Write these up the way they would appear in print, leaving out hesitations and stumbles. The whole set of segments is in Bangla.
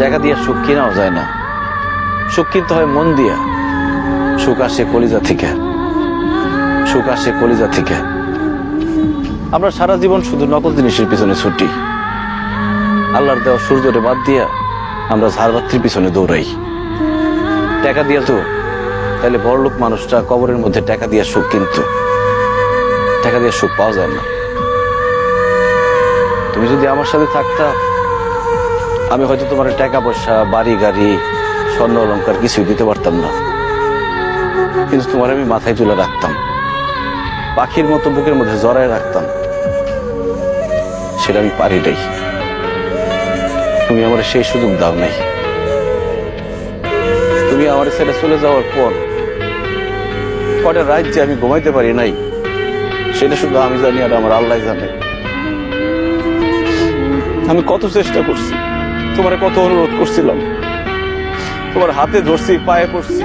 টাকা দিয়ে সুখ কেনাও যায় না, সুখ কিনতে হয় মন দিয়া। সুখ আসে কলিজা থেকে, সুখ আসে কলিজা থেকে। আমরা সারা জীবন শুধু নকল জিনিসের পিছনে ছুটি, আল্লাহর দেওয়া সূর্যরে বাদ দিয়া আমরা ঝাড়বাতির পিছনে দৌড়াই। টাকা দিয়া তো তাহলে বড়লোক মানুষটা কবরের মধ্যে টাকা দিয়ে সুখ কিনত, টাকা দিয়ে সুখ পাওয়া যায় না। তুমি যদি আমার সাথে থাকতা, আমি হয়তো তোমার টাকা পয়সা, বাড়ি গাড়ি, স্বর্ণ অলংকার কিছুই দিতে পারতাম না, কিন্তু তোমার আমি মাথায় তুলে রাখতাম, পাখির মতো বুকের মধ্যে জড়ায় রাখতাম। সেটা আমি পারি নাই, তুমি আমার সেই সুযোগ দাও নাই। তুমি আমার ছেড়ে চলে যাওয়ার পর কটা রাত যে আমি ঘুমাইতে পারি নাই, সেটা শুধু আমি জানি আর আমার আল্লাহ জানে। আমি কত চেষ্টা করছি, তোমার কত অনুরোধ করছিলাম, তোমার হাতে ধরছি, পায়ে পড়ছি,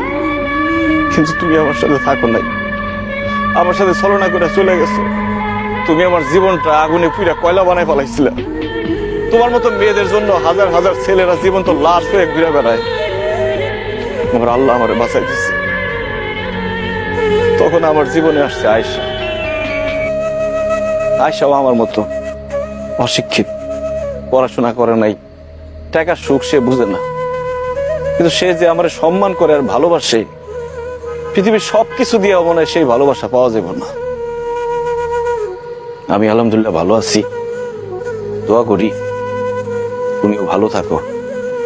কিন্তু তুমি আমার সাথে থাকো নাই, আমার সাথে ছলনা করে চলে গেছো। তুমি আমার জীবনটা আগুনে পুরা কয়লা বানায় ফেলাইছিলে। তোমার মতো মেয়েদের জন্য হাজার হাজার ছেলেরা জীবন তো লাশ হয়ে ঘুরে বেড়ায়, আমার আল্লাহ আমারে বাঁচাই দিচ্ছে। তখন আমার জীবনে আসছে আয়েশা। আয়েশাও আমার মতো অশিক্ষিত, পড়াশোনা করে নাই, টাকার সুখ সে বুঝে না, কিন্তু সে যে আমার সম্মান করে আর ভালোবাসে, পৃথিবীর সবকিছু দিয়ে মনে হয় সেই ভালোবাসা পাওয়া যাবে না। আমি আলহামদুলিল্লাহ ভালো আছি, দোয়া করি তুমিও ভালো থাকো।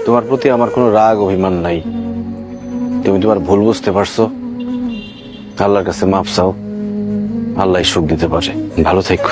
তোমার প্রতি আমার কোনো রাগ অভিমান নাই, তুমি তোমার ভুল বুঝতে পারছো, আল্লাহর কাছে মাফ চাও, আল্লাহ সুখ দিতে পারে। ভালো থেকো।